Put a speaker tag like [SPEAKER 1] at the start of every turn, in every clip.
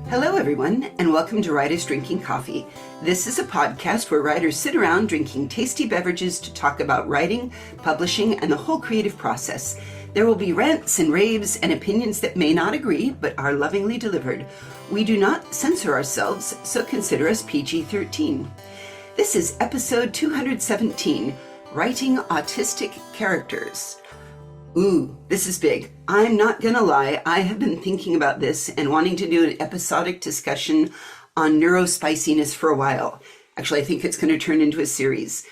[SPEAKER 1] Hello, everyone, and welcome to Writers Drinking Coffee. This is a podcast where writers sit around drinking tasty beverages to talk about writing, publishing, and the whole creative process. There will be rants and raves and opinions that may not agree, but are lovingly delivered. We do not censor ourselves, so consider us PG-13. This is episode 217, Writing Autistic Characters. Ooh, this is big. I'm not gonna lie, I have been thinking about this and wanting to do an episodic discussion on neurospiciness for a while. Actually, I think it's gonna turn into a series.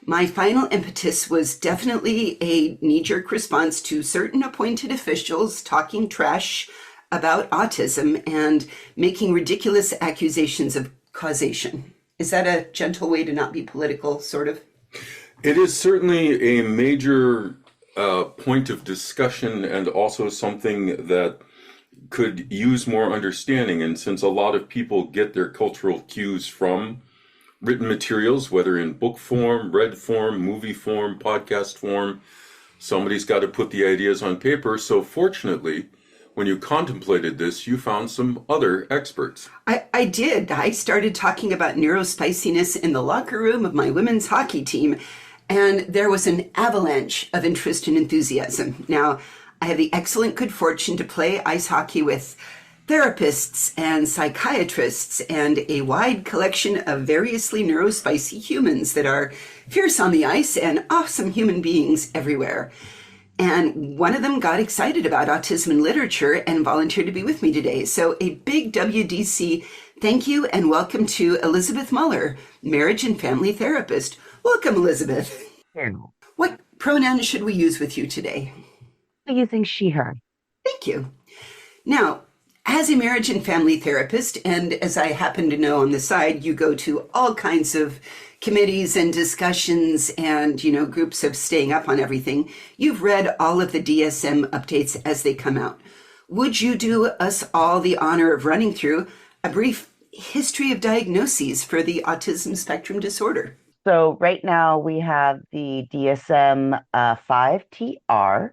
[SPEAKER 1] My final impetus was definitely a knee-jerk response to certain appointed officials talking trash about autism and making ridiculous accusations of causation. Is that a gentle way to not be political, sort of?
[SPEAKER 2] It is certainly a major point of discussion and also something that could use more understanding. And since a lot of people get their cultural cues from written materials, whether in book form, read form, movie form, podcast form, somebody's got to put the ideas on paper. So fortunately, when you contemplated this, you found some other experts.
[SPEAKER 1] I did. I started talking about neurospiciness in the locker room of my women's hockey team, and there was an avalanche of interest and enthusiasm. Now, I have the excellent good fortune to play ice hockey with therapists and psychiatrists and a wide collection of variously neurospicy humans that are fierce on the ice and awesome human beings everywhere. And one of them got excited about autism and literature and volunteered to be with me today. So a big WDC thank you and welcome to Elizabeth Muller, marriage and family therapist. Welcome, Elizabeth.
[SPEAKER 3] Hello.
[SPEAKER 1] What pronouns should we use with you today?
[SPEAKER 3] I'm using she, her.
[SPEAKER 1] Thank you. Now, as a marriage and family therapist, and as I happen to know on the side, you go to all kinds of committees and discussions and, groups of staying up on everything. You've read all of the DSM updates as they come out. Would you do us all the honor of running through a brief history of diagnoses for the autism spectrum disorder?
[SPEAKER 3] So right now we have the DSM 5TR,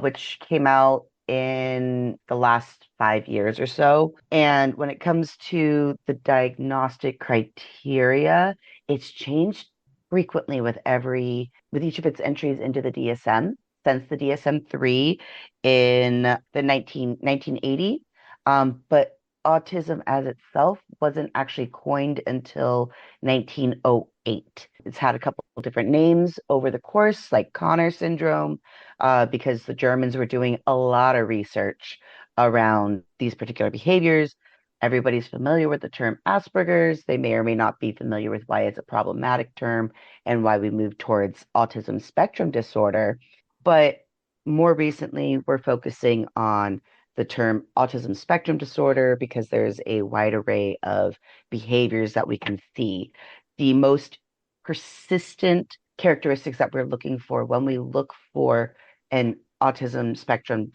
[SPEAKER 3] which came out in the last 5 years or so. And when it comes to the diagnostic criteria, it's changed frequently with each of its entries into the DSM since the DSM-3 in the 1980. But autism as itself wasn't actually coined until 1908. It's had a couple of different names over the course, like Connor syndrome, because the Germans were doing a lot of research around these particular behaviors. Everybody's familiar with the term Asperger's. They may or may not be familiar with why it's a problematic term and why we move towards autism spectrum disorder. But more recently, we're focusing on the term autism spectrum disorder because there's a wide array of behaviors that we can see. The most persistent characteristics that we're looking for when we look for an autism spectrum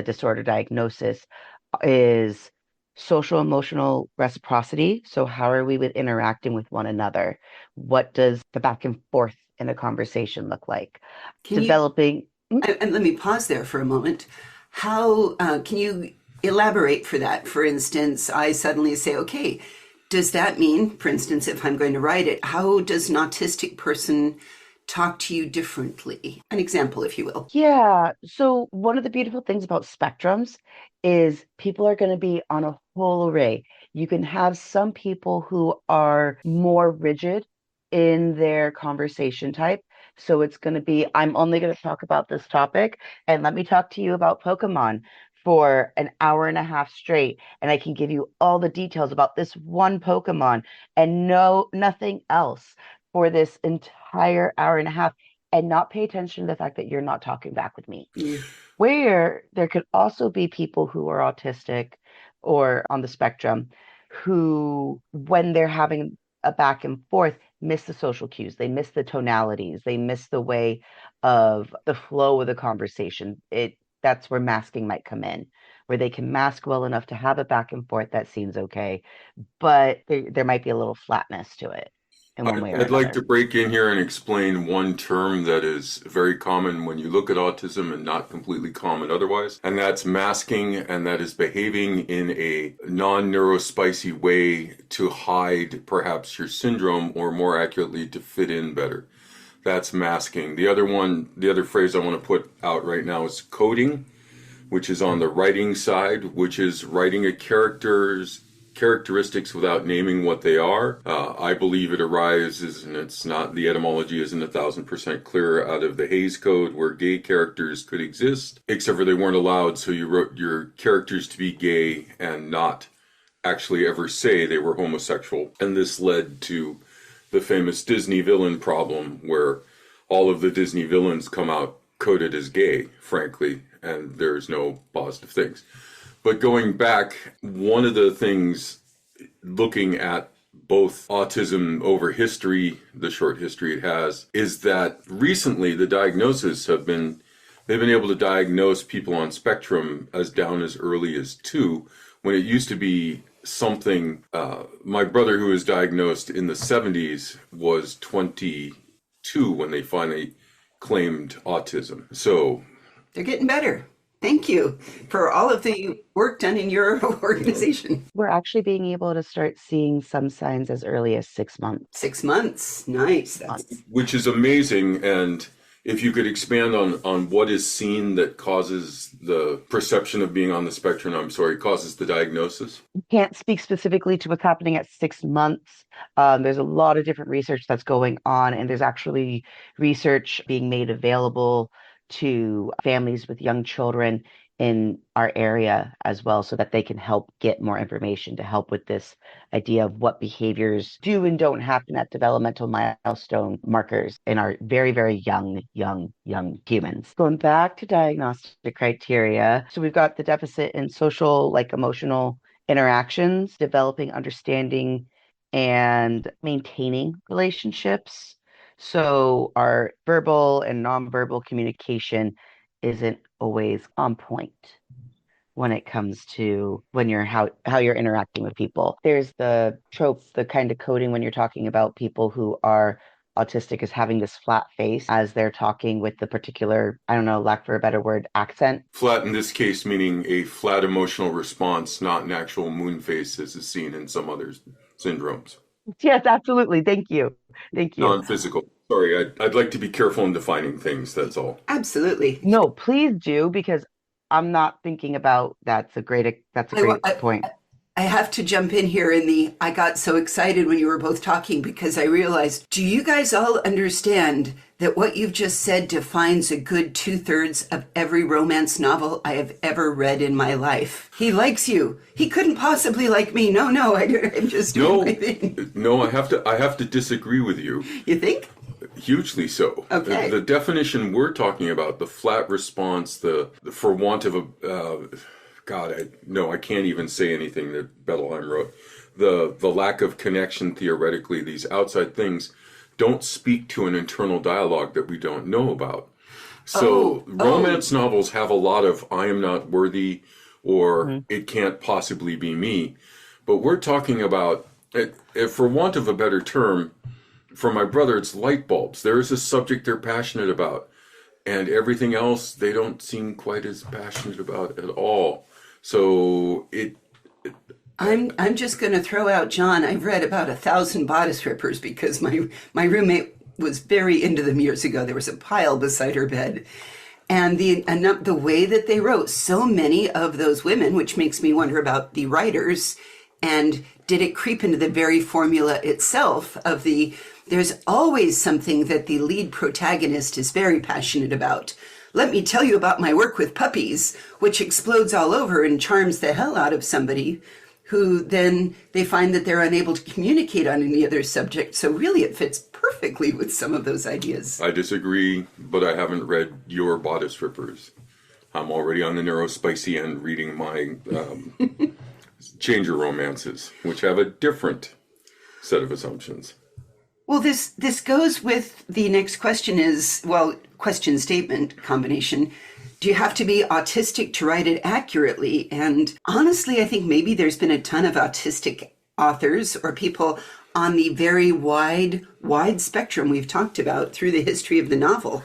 [SPEAKER 3] disorder diagnosis is social emotional reciprocity. So how are we interacting with one another? What does the back and forth in a conversation look like?
[SPEAKER 1] And let me pause there for a moment. How can you elaborate for that? For instance, I suddenly say, okay, does that mean, for instance, if I'm going to write it, how does an autistic person talk to you differently? An example, if you will.
[SPEAKER 3] Yeah. So one of the beautiful things about spectrums is people are going to be on a whole array. You can have some people who are more rigid in their conversation type. So it's going to be, I'm only going to talk about this topic, and let me talk to you about Pokemon for an hour and a half straight, and I can give you all the details about this one Pokemon and nothing else for this entire hour and a half, and not pay attention to the fact that you're not talking back with me.
[SPEAKER 1] Mm.
[SPEAKER 3] Where there could also be people who are autistic or on the spectrum who, when they're having a back and forth, miss the social cues. They miss the tonalities. They miss the way of the flow of the conversation. That's where masking might come in, where they can mask well enough to have a back and forth that seems okay, but there might be a little flatness to it. in one way or
[SPEAKER 2] I'd like to
[SPEAKER 3] another.
[SPEAKER 2] break in here and explain one term that is very common when you look at autism and not completely common otherwise, and that's masking, and that is behaving in a non-neurospicy way to hide perhaps your syndrome, or more accurately, to fit in better. That's masking. The other phrase I want to put out right now is coding, which is on the writing side, which is writing a character's characteristics without naming what they are. I believe it arises, and it's not, the etymology isn't 1,000% clear, out of the Hays Code, where gay characters could exist, except for they weren't allowed, so you wrote your characters to be gay and not actually ever say they were homosexual. And this led to the famous Disney villain problem, where all of the Disney villains come out coded as gay, frankly, and there's no positive things. But going back, one of the things, looking at both autism over history, the short history it has, is that recently the diagnoses they've been able to diagnose people on spectrum as down as early as 2, when it used to be something. My brother, who was diagnosed in the 70s, was 22 when they finally claimed autism. So
[SPEAKER 1] They're getting better. Thank you for all of the work done in your organization.
[SPEAKER 3] We're actually being able to start seeing some signs as early as 6 months.
[SPEAKER 1] 6 months. Nice. That's
[SPEAKER 2] which is amazing. And if you could expand on what is seen that causes the perception of being on the spectrum, causes the diagnosis.
[SPEAKER 3] Can't speak specifically to what's happening at 6 months. There's a lot of different research that's going on, and there's actually research being made available to families with young children in our area as well, so that they can help get more information to help with this idea of what behaviors do and don't happen at developmental milestone markers in our very, very young humans. Going back to diagnostic criteria, so we've got the deficit in social, like emotional interactions, developing understanding and maintaining relationships. So our verbal and nonverbal communication isn't always on point when it comes to how you're interacting with people. There's the trope, the kind of coding when you're talking about people who are autistic, is having this flat face as they're talking with the particular, I don't know, lack for a better word, accent.
[SPEAKER 2] Flat in this case meaning a flat emotional response, not an actual moon face as is seen in some other syndromes.
[SPEAKER 3] Yes, absolutely. Thank you.
[SPEAKER 2] Non-physical. Sorry, I'd like to be careful in defining things, that's all.
[SPEAKER 1] absolutely.
[SPEAKER 3] No, please do, because I'm not thinking about that's a great point.
[SPEAKER 1] I have to jump in here I got so excited when you were both talking, because I realized, do you guys all understand that what you've just said defines a good 2/3 of every romance novel I have ever read in my life? He likes you. He couldn't possibly like me. No, I'm just doing my thing.
[SPEAKER 2] No, I have to disagree with you.
[SPEAKER 1] You think?
[SPEAKER 2] Hugely so.
[SPEAKER 1] Okay.
[SPEAKER 2] The definition we're talking about, the flat response, the for want of a I can't even say anything that Bettelheim wrote. The lack of connection, theoretically, these outside things don't speak to an internal dialogue that we don't know about. So romance novels have a lot of I am not worthy, or it can't possibly be me. But we're talking about, for want of a better term, for my brother, it's light bulbs. There is a subject they're passionate about, and everything else they don't seem quite as passionate about at all. So
[SPEAKER 1] I'm just going to throw out, John. I've read about 1,000 bodice rippers because my roommate was very into them years ago. There was a pile beside her bed, and the way that they wrote, so many of those women, which makes me wonder about the writers, and did it creep into the very formula itself of there's always something that the lead protagonist is very passionate about. Let me tell you about my work with puppies, which explodes all over and charms the hell out of somebody who then they find that they're unable to communicate on any other subject. So really it fits perfectly with some of those ideas.
[SPEAKER 2] I disagree, but I haven't read your bodice rippers. I'm already on the neurospicy end reading my changer romances, which have a different set of assumptions.
[SPEAKER 1] Well, this goes with the next question question statement combination. Do you have to be autistic to write it accurately? And honestly, I think maybe there's been a ton of autistic authors or people on the very wide spectrum we've talked about through the history of the novel.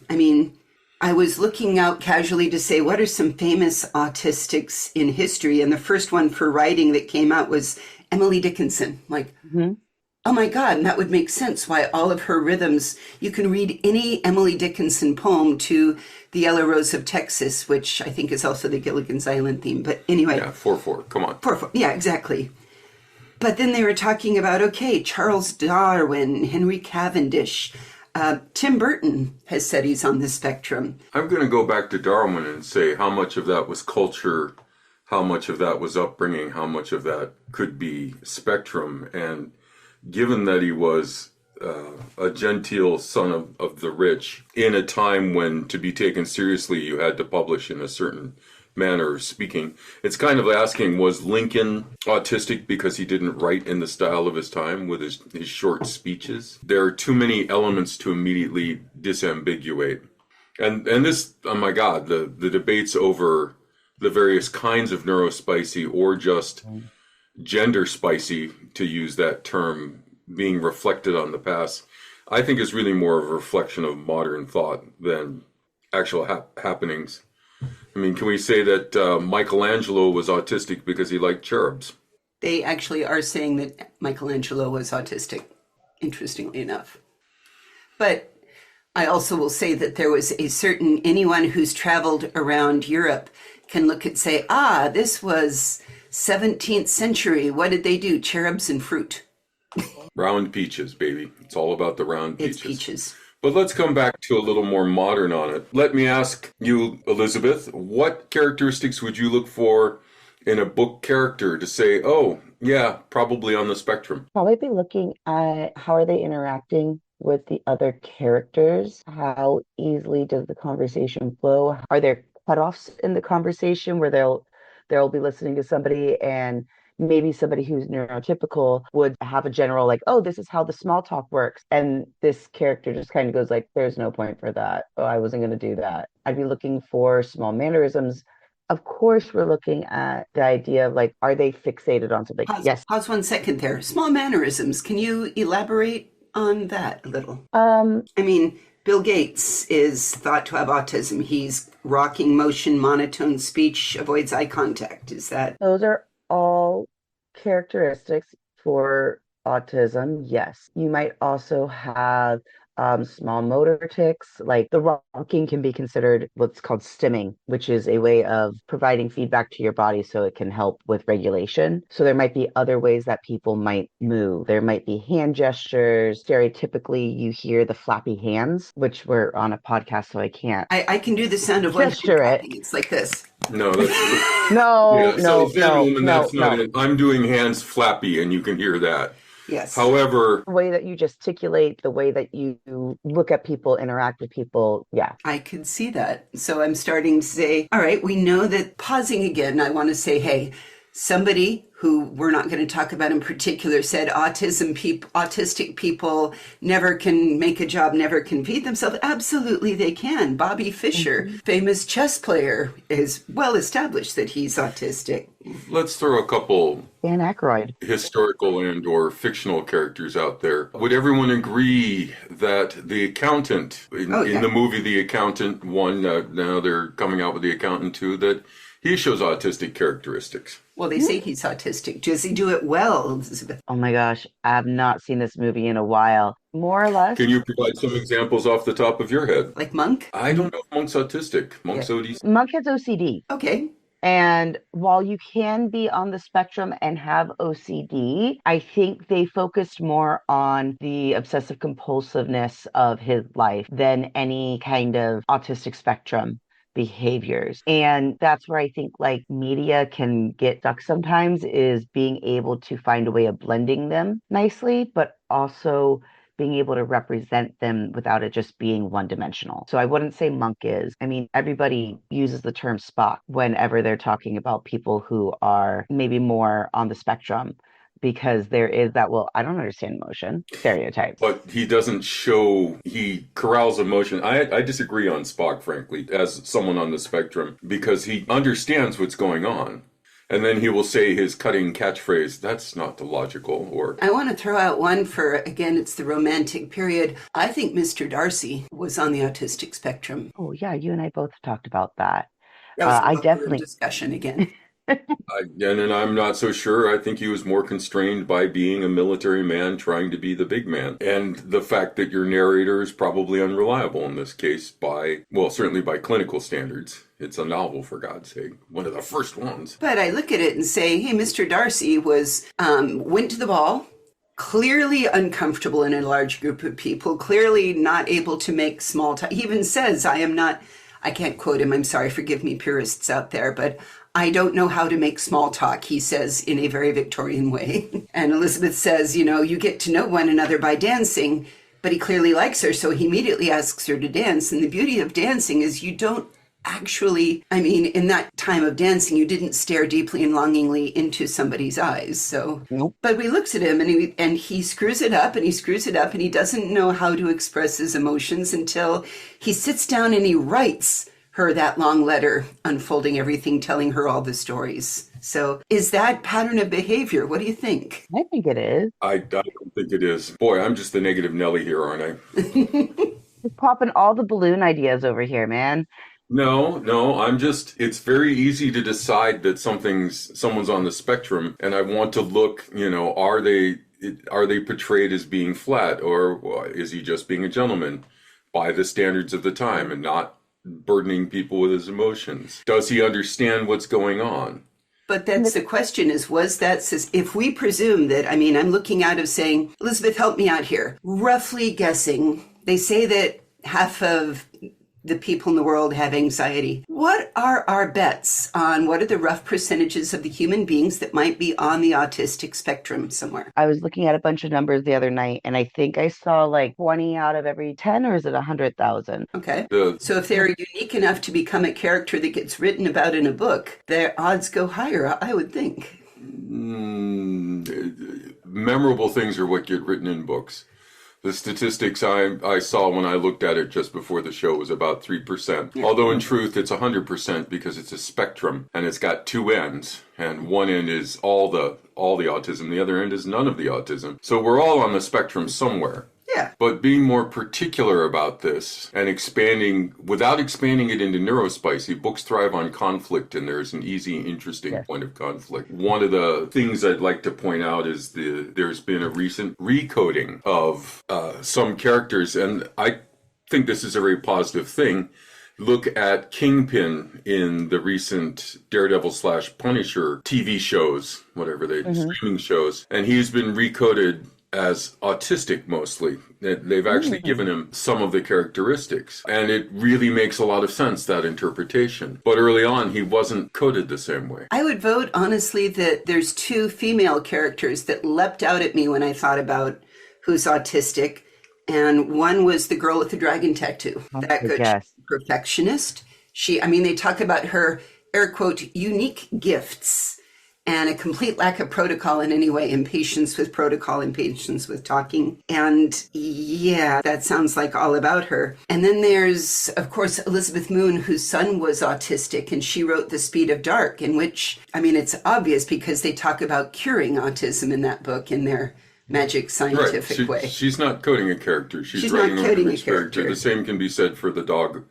[SPEAKER 1] I mean, I was looking out casually to say, what are some famous autistics in history? And the first one for writing that came out was Emily Dickinson. Like, oh my God, and that would make sense why all of her rhythms, you can read any Emily Dickinson poem to The Yellow Rose of Texas, which I think is also the Gilligan's Island theme. But anyway.
[SPEAKER 2] Yeah, 4/4, come on.
[SPEAKER 1] 4/4, yeah, exactly. But then they were talking about, okay, Charles Darwin, Henry Cavendish, Tim Burton has said he's on the spectrum.
[SPEAKER 2] I'm going to go back to Darwin and say how much of that was culture, how much of that was upbringing, how much of that could be spectrum. And given that he was a genteel son of the rich, in a time when to be taken seriously you had to publish in a certain manner of speaking, it's kind of asking, was Lincoln autistic because he didn't write in the style of his time with his short speeches? There are too many elements to immediately disambiguate. And this, oh my God, the debates over the various kinds of neurospicy or just gender spicy, to use that term, being reflected on the past, I think is really more of a reflection of modern thought than actual happenings. I mean, can we say that Michelangelo was autistic because he liked cherubs?
[SPEAKER 1] They actually are saying that Michelangelo was autistic, interestingly enough. But I also will say that there was a certain, anyone who's traveled around Europe can look and say, this was 17th century. What did they do? Cherubs and fruit.
[SPEAKER 2] Round peaches, baby. It's all about the round peaches.
[SPEAKER 1] It's peaches.
[SPEAKER 2] But let's come back to a little more modern on it. Let me ask you, Elizabeth, what characteristics would you look for in a book character to say, oh, yeah, probably on the spectrum?
[SPEAKER 3] Probably be looking at how are they interacting with the other characters? How easily does the conversation flow? Are there cutoffs in the conversation where they'll be listening to somebody and maybe somebody who's neurotypical would have a general like, oh, this is how the small talk works. And this character just kind of goes like, there's no point for that. Oh, I wasn't going to do that. I'd be looking for small mannerisms. Of course, we're looking at the idea of like, are they fixated on something? Yes.
[SPEAKER 1] Pause 1 second there. Small mannerisms. Can you elaborate on that a little? I mean, Bill Gates is thought to have autism. He's rocking motion, monotone speech, avoids eye contact. Is that?
[SPEAKER 3] Those are all characteristics for autism, yes. You might also have small motor tics, like the rocking can be considered what's called stimming, which is a way of providing feedback to your body so it can help with regulation. So there might be other ways that people might move. There might be hand gestures. Stereotypically, you hear the flappy hands, which we're on a podcast, so I can't.
[SPEAKER 1] I can do the sound of
[SPEAKER 3] gesture it.
[SPEAKER 1] It's like this.
[SPEAKER 2] No, that's
[SPEAKER 3] no,
[SPEAKER 2] that's not it. I'm doing hands flappy, and you can hear that.
[SPEAKER 1] Yes.
[SPEAKER 2] However,
[SPEAKER 3] the way that you gesticulate, the way that you look at people, interact with people, yeah.
[SPEAKER 1] I can see that. So I'm starting to say, all right, we know that, pausing again, I want to say, hey, somebody who we're not going to talk about in particular said autistic people never can make a job, never can feed themselves. Absolutely they can. Bobby Fischer, famous chess player, is well established that he's autistic.
[SPEAKER 2] Let's throw a couple
[SPEAKER 3] Dan Aykroyd.
[SPEAKER 2] Historical and or fictional characters out there. Would everyone agree that the accountant, in the movie The Accountant 1, now they're coming out with The Accountant 2, that he shows autistic characteristics?
[SPEAKER 1] Well, they say he's autistic. Does he do it well, Elizabeth?
[SPEAKER 3] Oh my gosh, I have not seen this movie in a while. More or less.
[SPEAKER 2] Can you provide some examples off the top of your head?
[SPEAKER 1] Like Monk?
[SPEAKER 2] I don't know if Monk's autistic. Monk's ODC.
[SPEAKER 3] Monk has OCD.
[SPEAKER 1] Okay.
[SPEAKER 3] And while you can be on the spectrum and have OCD, I think they focused more on the obsessive compulsiveness of his life than any kind of autistic spectrum behaviors. And that's where I think like media can get stuck sometimes, is being able to find a way of blending them nicely, but also being able to represent them without it just being one-dimensional. So I wouldn't say Monk is. I mean, everybody uses the term Spock whenever they're talking about people who are maybe more on the spectrum, because there is that, well, I don't understand emotion stereotype.
[SPEAKER 2] But he doesn't show, he corrals emotion. I disagree on Spock, frankly, as someone on the spectrum, because he understands what's going on. And then he will say his cutting catchphrase, "That's not illogical," or
[SPEAKER 1] I want to throw out one for, again, it's the romantic period. I think Mr. Darcy was on the autistic spectrum.
[SPEAKER 3] Oh, yeah, you and I both talked about that.
[SPEAKER 1] That was a
[SPEAKER 3] I
[SPEAKER 1] local room
[SPEAKER 3] definitely,
[SPEAKER 1] discussion again.
[SPEAKER 2] and I'm not so sure. I think he was more constrained by being a military man trying to be the big man. And the fact that your narrator is probably unreliable in this case certainly by clinical standards. It's a novel, for God's sake. One of the first ones.
[SPEAKER 1] But I look at it and say, hey, Mr. Darcy went to the ball, clearly uncomfortable in a large group of people, clearly not able to make small talk. He even says, I can't quote him, I'm sorry, forgive me, purists out there, but I don't know how to make small talk, he says in a very Victorian way. And Elizabeth says, you get to know one another by dancing, but he clearly likes her, so he immediately asks her to dance. And the beauty of dancing is you don't actually, in that time of dancing, you didn't stare deeply and longingly into somebody's eyes. So,
[SPEAKER 3] Nope.
[SPEAKER 1] but we looks at him and he screws it up and he screws it up and he doesn't know how to express his emotions until he sits down and he writes her that long letter, unfolding everything, telling her all the stories. So is that pattern of behavior? What do you think?
[SPEAKER 3] I think it is.
[SPEAKER 2] I don't think it is. Boy, I'm just the negative Nelly here, aren't I?
[SPEAKER 3] Just popping all the balloon ideas over here, man.
[SPEAKER 2] No, it's very easy to decide that someone's on the spectrum, and I want to look, are they portrayed as being flat, or is he just being a gentleman by the standards of the time and not burdening people with his emotions? Does he understand what's going on?
[SPEAKER 1] But that's the question if we presume that, I'm looking out of saying, Elizabeth, help me out here. Roughly guessing, they say that half of the people in the world have anxiety. What are our bets on what are the rough percentages of the human beings that might be on the autistic spectrum somewhere?
[SPEAKER 3] I was looking at a bunch of numbers the other night, and I think I saw like 20 out of every 10, or is it 100,000?
[SPEAKER 1] Okay. So if they're unique enough to become a character that gets written about in a book, their odds go higher, I would think.
[SPEAKER 2] Memorable things are what get written in books. The statistics I saw when I looked at it just before the show was about 3%. Yeah. Although in truth, it's 100% because it's a spectrum and it's got two ends. And one end is all the autism. The other end is none of the autism. So we're all on the spectrum somewhere.
[SPEAKER 1] Yeah.
[SPEAKER 2] But being more particular about this and without expanding it into neurospicy, books thrive on conflict, and there's an easy, interesting point of conflict. One of the things I'd like to point out is there's been a recent recoding of some characters, and I think this is a very positive thing. Look at Kingpin in the recent Daredevil/Punisher TV shows, whatever streaming shows, and he's been recoded as autistic mostly. They've actually given him some of the characteristics. And it really makes a lot of sense, that interpretation. But early on, he wasn't coded the same way.
[SPEAKER 1] I would vote, honestly, that there's two female characters that leapt out at me when I thought about who's autistic. And one was the girl with the dragon tattoo. That good perfectionist. They talk about her, air quote, unique gifts. And a complete lack of protocol in any way, impatience with protocol, impatience with talking. And yeah, that sounds like all about her. And then there's, of course, Elizabeth Moon, whose son was autistic, and she wrote The Speed of Dark, in which, it's obvious because they talk about curing autism in that book in their magic scientific way.
[SPEAKER 2] She's not coding a character. She's
[SPEAKER 1] not
[SPEAKER 2] writing
[SPEAKER 1] coding
[SPEAKER 2] a character. The same can be said for the dog,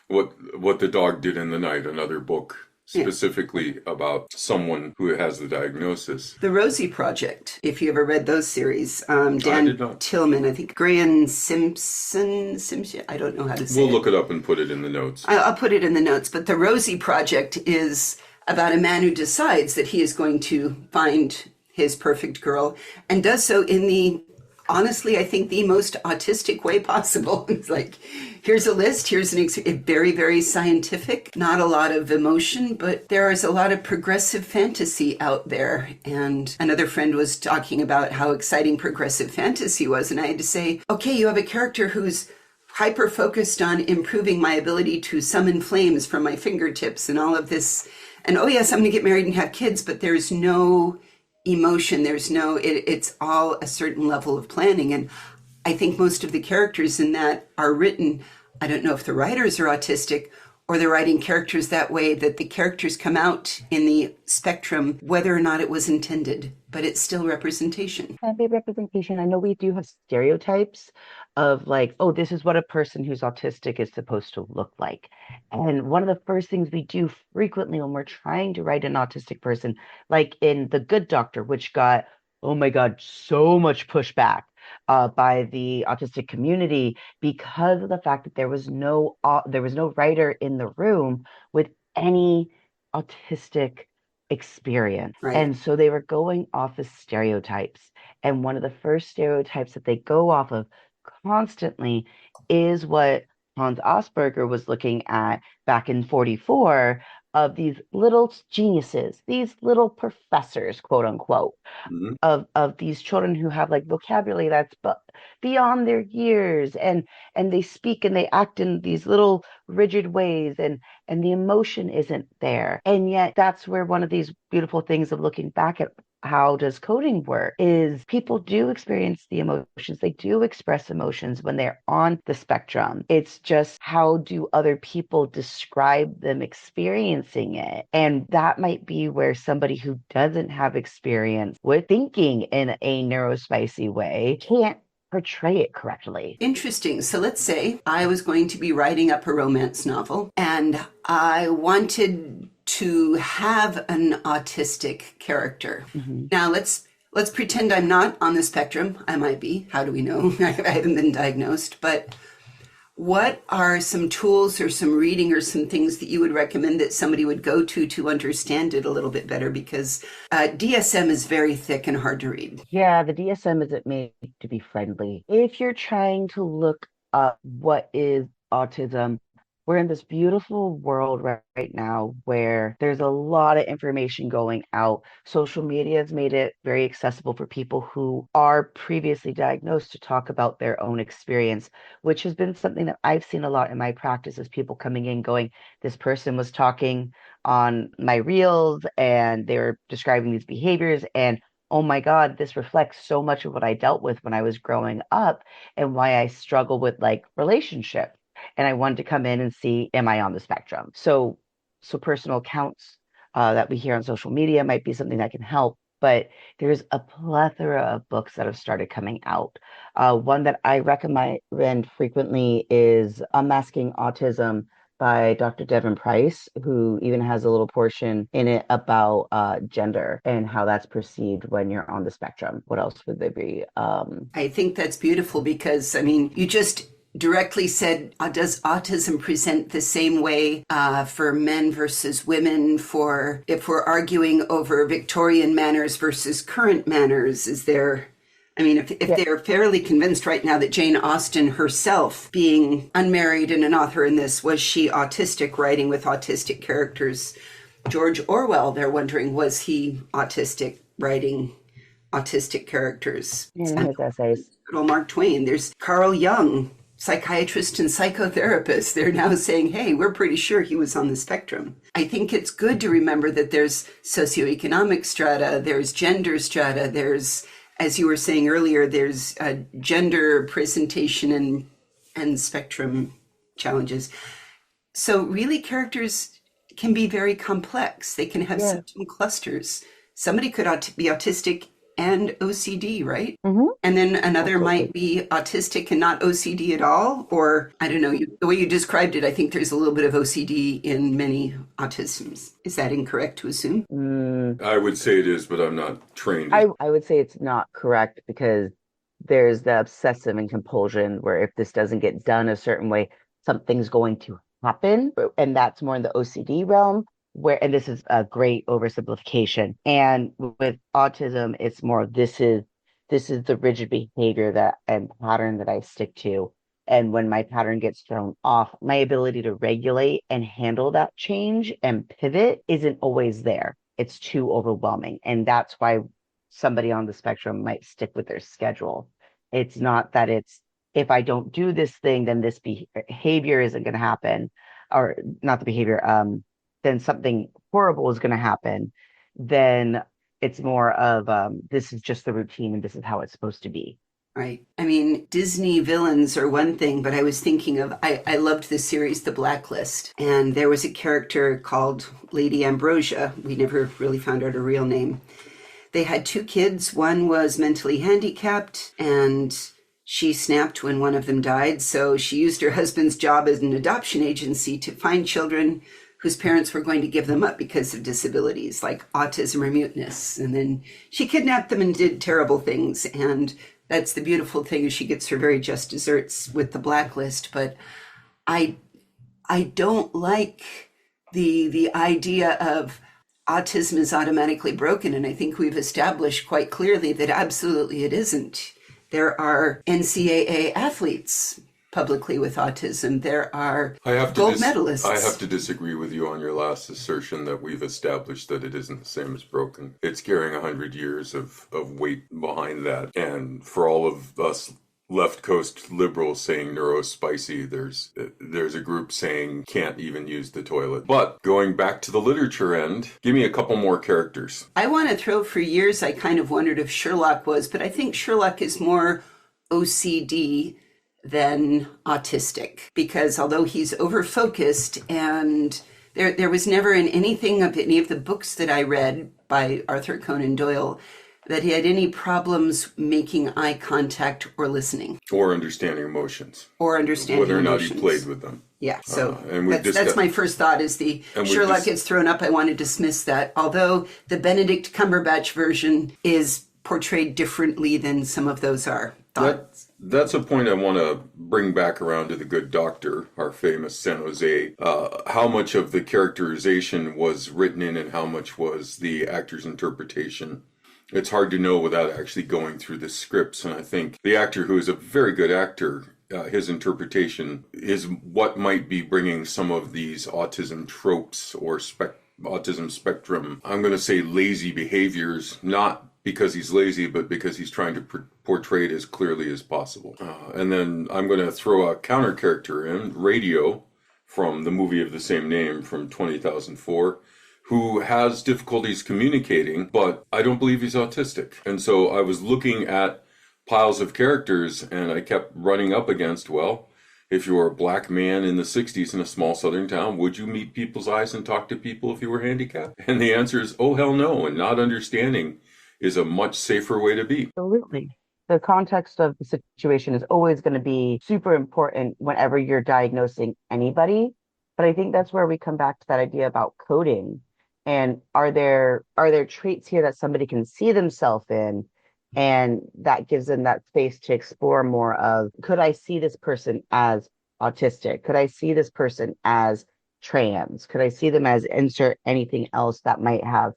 [SPEAKER 2] what the dog did in the night, another book. Specifically about someone who has the diagnosis.
[SPEAKER 1] The Rosie Project, if you ever read those series. Dan Tillman, I think Graham Simpson, I don't know how to say it.
[SPEAKER 2] We'll look it up and put it in the notes.
[SPEAKER 1] I'll put it in the notes. But the Rosie Project is about a man who decides that he is going to find his perfect girl and does so in honestly, I think the most autistic way possible. It's like, here's a list, here's very, very scientific, not a lot of emotion, but there is a lot of progressive fantasy out there. And another friend was talking about how exciting progressive fantasy was. And I had to say, okay, you have a character who's hyper-focused on improving my ability to summon flames from my fingertips and all of this. And oh yes, I'm going to get married and have kids, but there's no emotion. It's all a certain level of planning. And I think most of the characters in that are written, I don't know if the writers are autistic or they're writing characters that way, that the characters come out in the spectrum whether or not it was intended, but it's still representation.
[SPEAKER 3] Can be representation. I know we do have stereotypes of like, oh, this is what a person who's autistic is supposed to look like. And one of the first things we do frequently when we're trying to write an autistic person, like in The Good Doctor, which got, oh my God, so much pushback by the autistic community because of the fact that there was no writer in the room with any autistic experience.
[SPEAKER 1] Right.
[SPEAKER 3] And so they were going off of stereotypes. And one of the first stereotypes that they go off of constantly is what Hans Asperger was looking at back in 44 of these little geniuses, these little professors, quote unquote,
[SPEAKER 2] Mhm.
[SPEAKER 3] of these children who have like vocabulary that's beyond their years, and they speak and they act in these little rigid ways, and the emotion isn't there. And yet that's where one of these beautiful things of looking back at how does coding work is people do experience the emotions. They do express emotions when they're on the spectrum. It's just how do other people describe them experiencing it? And that might be where somebody who doesn't have experience with thinking in a neurospicy way can't portray it correctly.
[SPEAKER 1] Interesting. So let's say I was going to be writing up a romance novel and I wanted to have an autistic character.
[SPEAKER 3] Mm-hmm.
[SPEAKER 1] Now let's pretend I'm not on the spectrum. I might be. How do we know? I haven't been diagnosed, but what are some tools or some reading or some things that you would recommend that somebody would go to understand it a little bit better? Because DSM is very thick and hard to read.
[SPEAKER 3] Yeah, the DSM isn't made to be friendly. If you're trying to look up what is autism, we're in this beautiful world right now where there's a lot of information going out. Social media has made it very accessible for people who are previously diagnosed to talk about their own experience, which has been something that I've seen a lot in my practice is people coming in going, this person was talking on my reels and they're describing these behaviors, and oh my God, this reflects so much of what I dealt with when I was growing up and why I struggle with like relationships. And I wanted to come in and see, am I on the spectrum? So personal accounts that we hear on social media might be something that can help. But there's a plethora of books that have started coming out. One that I recommend frequently is Unmasking Autism by Dr. Devin Price, who even has a little portion in it about gender and how that's perceived when you're on the spectrum. What else would there be?
[SPEAKER 1] I think that's beautiful because, I mean, you just directly said, does autism present the same way for men versus women? For if we're arguing over Victorian manners versus current manners, is there? I mean, if
[SPEAKER 3] Yeah.
[SPEAKER 1] they're fairly convinced right now that Jane Austen herself, being unmarried and an author in this, was she autistic, writing with autistic characters? George Orwell, they're wondering, was he autistic, writing autistic characters?
[SPEAKER 3] In his essays.
[SPEAKER 1] Mark Twain. There's Carl Jung, psychiatrist and psychotherapist. They're now saying, hey, we're pretty sure he was on the spectrum. I think it's good to remember that there's socioeconomic strata, there's gender strata, there's, as you were saying earlier, there's gender presentation and spectrum challenges. So really characters can be very complex. They can have
[SPEAKER 3] Yeah.
[SPEAKER 1] symptom clusters. Somebody could be autistic and OCD, right?
[SPEAKER 3] Mm-hmm.
[SPEAKER 1] And then another
[SPEAKER 3] Absolutely.
[SPEAKER 1] might be autistic and not OCD at all. Or I don't know, the way you described it, I think there's a little bit of OCD in many autisms. Is that incorrect to assume?
[SPEAKER 2] I would say it is, but I'm not trained.
[SPEAKER 3] I would say it's not correct because there's the obsessive and compulsion where if this doesn't get done a certain way, something's going to happen. And that's more in the OCD realm, where, and this is a great oversimplification. And with autism, it's more this is the rigid behavior that and pattern that I stick to. And when my pattern gets thrown off, my ability to regulate and handle that change and pivot isn't always there. It's too overwhelming. And that's why somebody on the spectrum might stick with their schedule. It's not that it's if I don't do this thing, then this behavior isn't going to happen, or not the behavior, then something horrible is going to happen. Then it's more of this is just the routine and this is how it's supposed to be.
[SPEAKER 1] Right. I mean, Disney villains are one thing, but I was thinking of, I loved the series The Blacklist, and there was a character called Lady Ambrosia. We never really found out her real name. They had two kids. One was mentally handicapped, and she snapped when one of them died. So she used her husband's job as an adoption agency to find children whose parents were going to give them up because of disabilities like autism or muteness. And then she kidnapped them and did terrible things. And that's the beautiful thing, is she gets her very just desserts with The Blacklist. But I don't like the idea of autism is automatically broken. And I think we've established quite clearly that absolutely it isn't. There are NCAA athletes publicly with autism. There are gold medalists.
[SPEAKER 2] I have to disagree with you on your last assertion that we've established that it isn't the same as broken. It's carrying 100 years of weight behind that. And for all of us left coast liberals saying neurospicy, there's a group saying can't even use the toilet. But going back to the literature end, give me a couple more characters.
[SPEAKER 1] I want to throw, for years I kind of wondered if Sherlock was, but I think Sherlock is more OCD than autistic, because although he's over-focused, and there was never in anything of any of the books that I read by Arthur Conan Doyle that he had any problems making eye contact or listening.
[SPEAKER 2] Or understanding emotions.
[SPEAKER 1] Or understanding
[SPEAKER 2] whether or not
[SPEAKER 1] emotions.
[SPEAKER 2] he played with them.
[SPEAKER 1] Yeah, so
[SPEAKER 2] and
[SPEAKER 1] that's my first thought, is the Sherlock gets thrown up. I want to dismiss that, although the Benedict Cumberbatch version is portrayed differently than some of those are.
[SPEAKER 2] That's a point I want to bring back around to The Good Doctor, our famous San Jose. How much of the characterization was written in and how much was the actor's interpretation? It's hard to know without actually going through the scripts, and I think the actor, who is a very good actor, his interpretation is what might be bringing some of these autism tropes or autism spectrum, I'm going to say lazy behaviors, not because he's lazy, but because he's trying to portray it as clearly as possible. And then I'm going to throw a counter character in, Radio, from the movie of the same name from 2004, who has difficulties communicating, but I don't believe he's autistic. And so I was looking at piles of characters, and I kept running up against, well, if you were a black man in the 60s in a small southern town, would you meet people's eyes and talk to people if you were handicapped? And the answer is, oh, hell no. And not understanding is a much safer way to be.
[SPEAKER 3] Absolutely. The context of the situation is always going to be super important whenever you're diagnosing anybody. But I think that's where we come back to that idea about coding. And are there traits here that somebody can see themselves in? And that gives them that space to explore more of, could I see this person as autistic? Could I see this person as trans? Could I see them as insert anything else that might have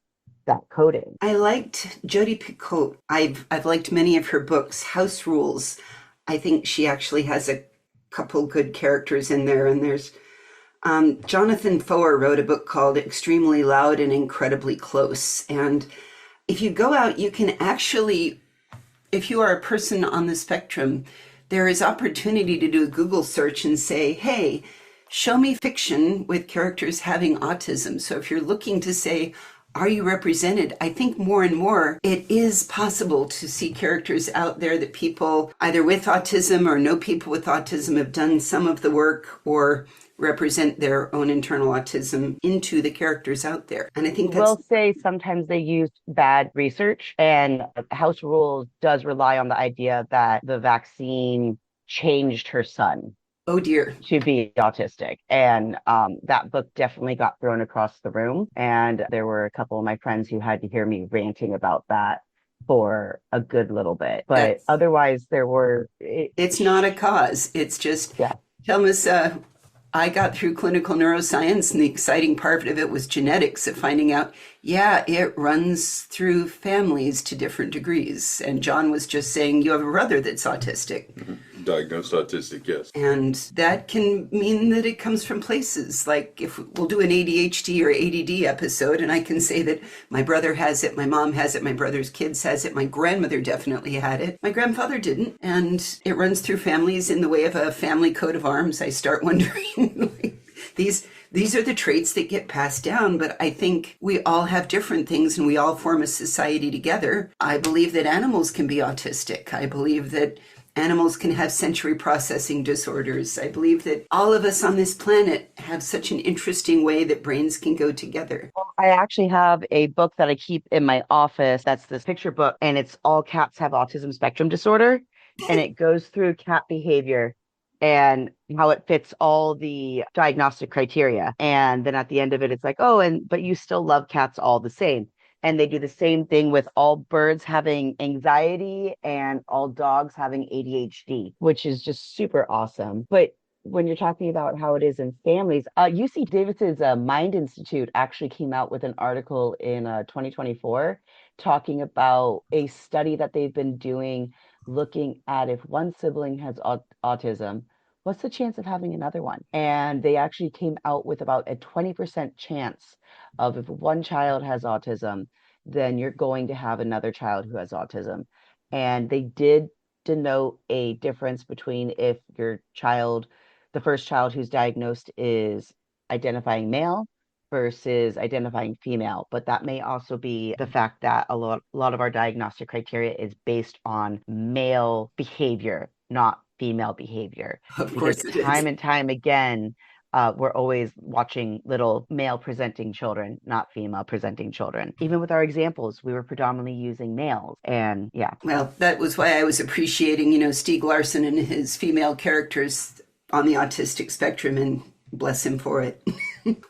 [SPEAKER 3] that coding?
[SPEAKER 1] I liked Jodi Picoult. I've liked many of her books. House Rules, I think she actually has a couple good characters in there. And there's Jonathan Foer wrote a book called Extremely Loud and Incredibly Close. And if you go out, you can actually, if you are a person on the spectrum, there is opportunity to do a Google search and say, hey, show me fiction with characters having autism. So if you're looking to say, are you represented? I think more and more it is possible to see characters out there that people either with autism or know people with autism have done some of the work or represent their own internal autism into the characters out there. And I think that's...
[SPEAKER 3] We'll say sometimes they use bad research, and House Rules does rely on the idea that the vaccine changed her son.
[SPEAKER 1] Oh dear.
[SPEAKER 3] To be autistic. And that book definitely got thrown across the room. And there were a couple of my friends who had to hear me ranting about that for a good little bit. But otherwise, there were...
[SPEAKER 1] It's not a cause. It's just, tell us, I got through clinical neuroscience, and the exciting part of it was genetics, of finding out, it runs through families to different degrees. And John was just saying, you have a brother that's autistic.
[SPEAKER 2] Mm-hmm. Diagnosed autistic, yes.
[SPEAKER 1] And that can mean that it comes from places. Like if we'll do an ADHD or ADD episode, and I can say that my brother has it, my mom has it, my brother's kids has it, my grandmother definitely had it, my grandfather didn't. And it runs through families in the way of a family coat of arms. I start wondering, These are the traits that get passed down, but I think we all have different things and we all form a society together. I believe that animals can be autistic. I believe that animals can have sensory processing disorders. I believe that all of us on this planet have such an interesting way that brains can go together.
[SPEAKER 3] I actually have a book that I keep in my office. That's this picture book, and it's all cats have autism spectrum disorder. And it goes through cat behavior and how it fits all the diagnostic criteria. And then at the end of it, it's like, oh, but you still love cats all the same. And they do the same thing with all birds having anxiety and all dogs having ADHD, which is just super awesome. But when you're talking about how it is in families, UC Davis's Mind Institute actually came out with an article in 2024 talking about a study that they've been doing looking at if one sibling has autism, what's the chance of having another one? And they actually came out with about a 20% chance of if one child has autism, then you're going to have another child who has autism. And they did denote a difference between if your child, the first child who's diagnosed, is identifying male versus identifying female. But that may also be the fact that a lot of our diagnostic criteria is based on male behavior, not female behavior.
[SPEAKER 1] Of
[SPEAKER 3] Because
[SPEAKER 1] course it is.
[SPEAKER 3] time and time again, we're always watching little male presenting children, not female presenting children. Even with our examples, we were predominantly using males. And yeah.
[SPEAKER 1] Well, that was why I was appreciating, Stieg Larsson and his female characters on the autistic spectrum, and bless him for it.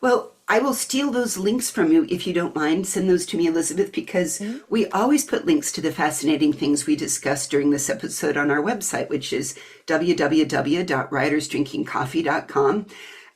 [SPEAKER 1] Well, I will steal those links from you if you don't mind. Send those to me, Elizabeth, because we always put links to the fascinating things we discussed during this episode on our website, which is www.writersdrinkingcoffee.com.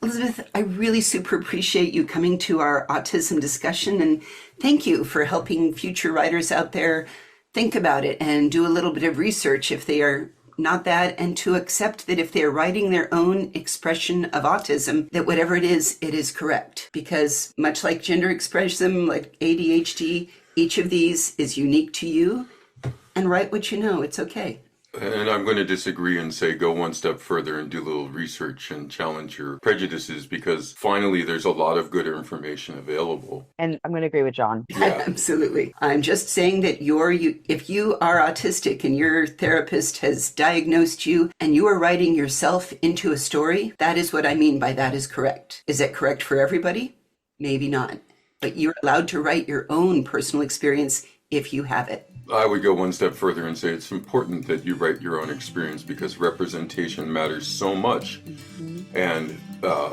[SPEAKER 1] Elizabeth, I really super appreciate you coming to our autism discussion, and thank you for helping future writers out there think about it and do a little bit of research if they are not that, and to accept that if they're writing their own expression of autism, that whatever it is correct. Because much like gender expression, like ADHD, each of these is unique to you, and write what you know. It's okay.
[SPEAKER 2] And I'm going to disagree and say go one step further and do a little research and challenge your prejudices, because finally there's a lot of good information available.
[SPEAKER 3] And I'm going to agree with John.
[SPEAKER 2] Yeah.
[SPEAKER 1] Absolutely. I'm just saying that if you are autistic and your therapist has diagnosed you and you are writing yourself into a story, that is what I mean by that is correct. Is that correct for everybody? Maybe not. But you're allowed to write your own personal experience if you have it.
[SPEAKER 2] I would go one step further and say it's important that you write your own experience, because representation matters so much. And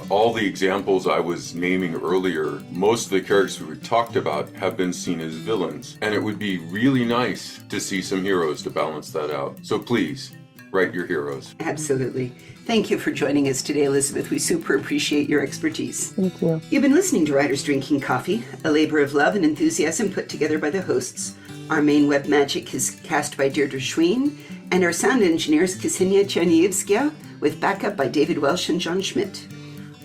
[SPEAKER 2] all the examples I was naming earlier, most of the characters we talked about have been seen as villains. And it would be really nice to see some heroes to balance that out. So please, write your heroes.
[SPEAKER 1] Absolutely. Thank you for joining us today, Elizabeth. We super appreciate your expertise.
[SPEAKER 3] Thank you.
[SPEAKER 1] You've been listening to Writers Drinking Coffee, a labor of love and enthusiasm put together by the hosts. Our main web magic is cast by Deirdre Schween, and our sound engineer is Ksenia Chernievskia, with backup by David Welsh and John Schmidt.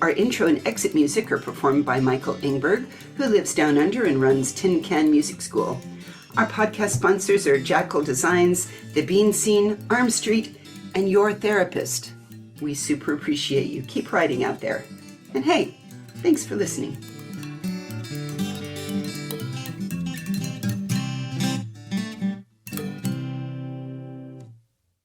[SPEAKER 1] Our intro and exit music are performed by Michael Ingberg, who lives down under and runs Tin Can Music School. Our podcast sponsors are Jackal Designs, The Bean Scene, Arm Street, and Your Therapist. We super appreciate you. Keep writing out there. And hey, thanks for listening.